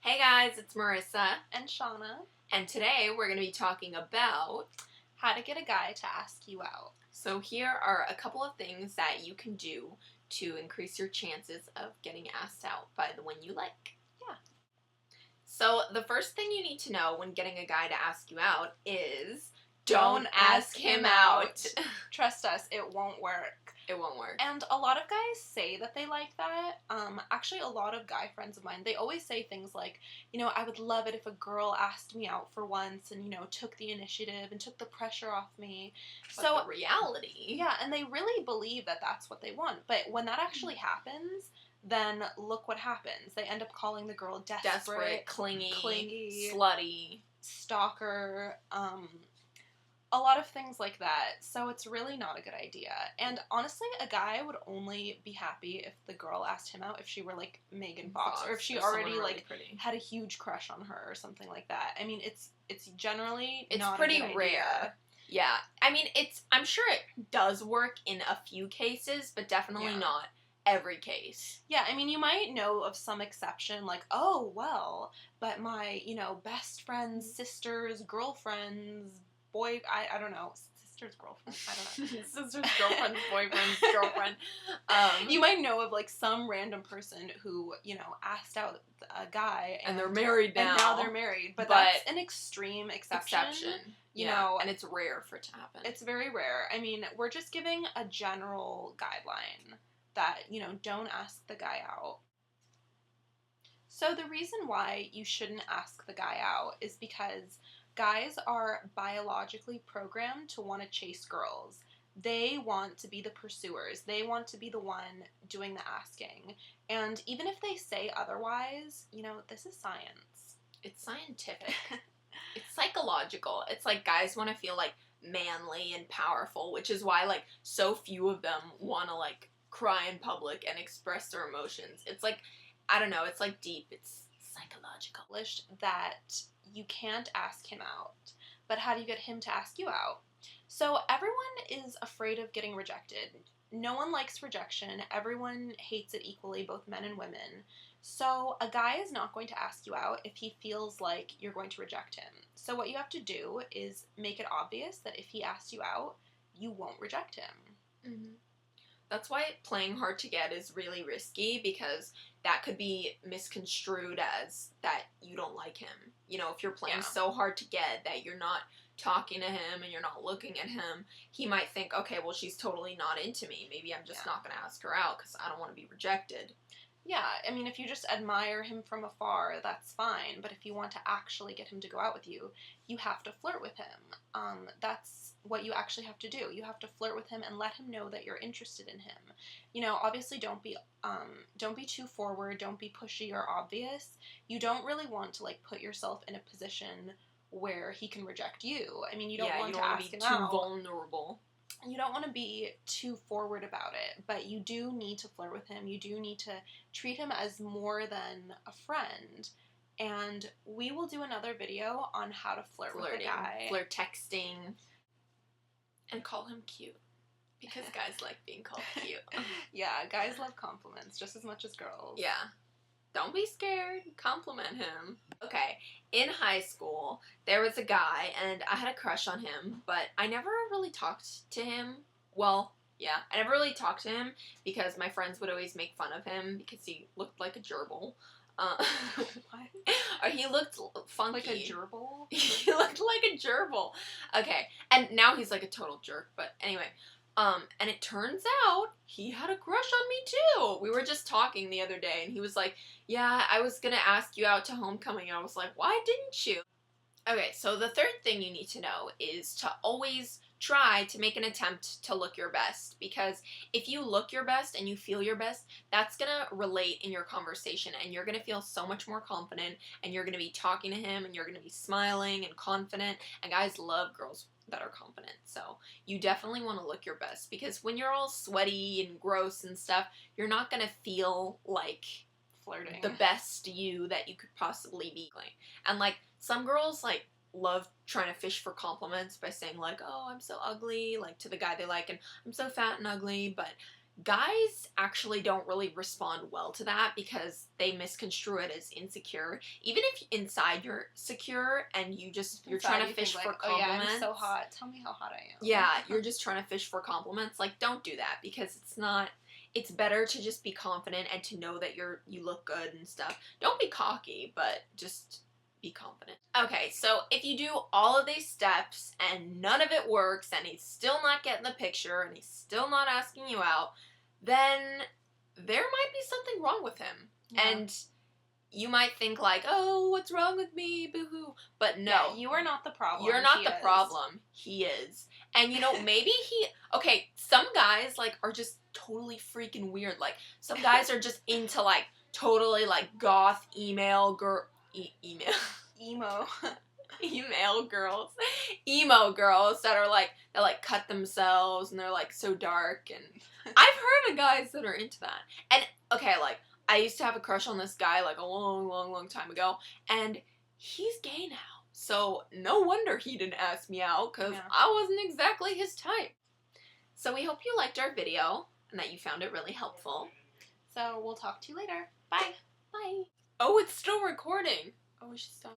Hey guys, it's Marissa, and Shanna, and today we're going to be talking about how to get a guy to ask you out. So here are a couple of things that you can do to increase your chances of getting asked out by the one you like. Yeah. So the first thing you need to know when getting a guy to ask you out is don't ask him out. Trust us, it won't work. It won't work. And a lot of guys say that they like that. Actually, a lot of guy friends of mine, they always say things like, I would love it if a girl asked me out for once and, took the initiative and took the pressure off me. But so the reality. Yeah, and they really believe that that's what they want. But when that actually happens, then look what happens. They end up calling the girl desperate, clingy, slutty, stalker, a lot of things like that, so it's really not a good idea. And honestly, a guy would only be happy if the girl asked him out if she were like Megan Fox, or if she already really had a huge crush on her or something like that. I mean, it's generally not pretty a good rare. Idea. Yeah, I mean, I'm sure it does work in a few cases, but definitely not every case. Yeah, I mean, you might know of some exception, like, oh, well, but my, best friend's sister's girlfriend's I don't know, sister's girlfriend, I don't know. Sister's girlfriend's boyfriend's girlfriend. You might know of, like, some random person who, asked out a guy. And they're married now. And now they're married. But that's an extreme exception. You know. And it's rare for it to happen. It's very rare. I mean, we're just giving a general guideline that, don't ask the guy out. So the reason why you shouldn't ask the guy out is because guys are biologically programmed to want to chase girls. They want to be the pursuers. They want to be the one doing the asking. And even if they say otherwise, this is science. It's scientific. It's psychological. It's like guys want to feel like manly and powerful, which is why like so few of them want to like cry in public and express their emotions. It's like, I don't know, it's like deep. It's psychological. That you can't ask him out. But how do you get him to ask you out? So everyone is afraid of getting rejected. No one likes rejection. Everyone hates it equally, both men and women. So a guy is not going to ask you out if he feels like you're going to reject him. So what you have to do is make it obvious that if he asks you out, you won't reject him. Mm-hmm. That's why playing hard to get is really risky, because that could be misconstrued as that you don't like him. If you're playing so hard to get that you're not talking to him and you're not looking at him, he might think, okay, well, she's totally not into me. Maybe I'm just not going to ask her out because I don't want to be rejected. Yeah, I mean, if you just admire him from afar, that's fine. But if you want to actually get him to go out with you, you have to flirt with him. That's what you actually have to do. You have to flirt with him and let him know that you're interested in him. Obviously don't be too forward, don't be pushy or obvious. You don't really want to, like, put yourself in a position where he can reject you. I mean, you don't want to ask him out. You don't want to be too vulnerable. You don't want to be too forward about it, but you do need to flirt with him. You do need to treat him as more than a friend. And we will do another video on how to flirt with a guy. Flirt texting. And call him cute. Because guys like being called cute. Yeah, guys love compliments just as much as girls. Yeah. Don't be scared. Compliment him. Okay, in high school, there was a guy, and I had a crush on him, but I never really talked to him. Well, yeah, I never really talked to him because my friends would always make fun of him because he looked like a gerbil. What? He looked funky. Like a gerbil? He looked like a gerbil. Okay, and now he's like a total jerk, but anyway. And it turns out he had a crush on me too. We were just talking the other day and he was like, yeah, I was gonna ask you out to homecoming. And I was like, why didn't you? Okay, so the third thing you need to know is to always try to make an attempt to look your best, because if you look your best and you feel your best, that's gonna relate in your conversation and you're gonna feel so much more confident and you're gonna be talking to him and you're gonna be smiling and confident, and guys love girls that are confident. So you definitely want to look your best, because when you're all sweaty and gross and stuff, you're not gonna feel like flirting, the best you that you could possibly be. And like some girls like love trying to fish for compliments by saying like, oh, I'm so ugly, like to the guy they like, and I'm so fat and ugly, but guys actually don't really respond well to that because they misconstrue it as insecure. Even if inside you're secure and you're trying to fish for compliments. Oh yeah, I'm so hot. Tell me how hot I am. Yeah, you're just trying to fish for compliments. Like, don't do that because it's better to just be confident and to know that you look good and stuff. Don't be cocky, but just be confident. Okay, so if you do all of these steps and none of it works and he's still not getting the picture and he's still not asking you out, then there might be something wrong with him. Yeah. And you might think like, oh, what's wrong with me? Boo-hoo. But no. Yeah, you are not the problem. You're not the problem. He is. And, maybe okay, some guys, like, are just totally freaking weird. Like, some guys are just into, like, totally, like, goth email girl... email girls. Emo girls that are, like, that cut themselves and they're, like, so dark. And I've heard of guys that are into that. And, okay, like, I used to have a crush on this guy, like, a long, long, long time ago, and he's gay now. So, no wonder he didn't ask me out, because I wasn't exactly his type. So, we hope you liked our video, and that you found it really helpful. So, we'll talk to you later. Bye. Bye. Oh, it's still recording. Oh, we should stop.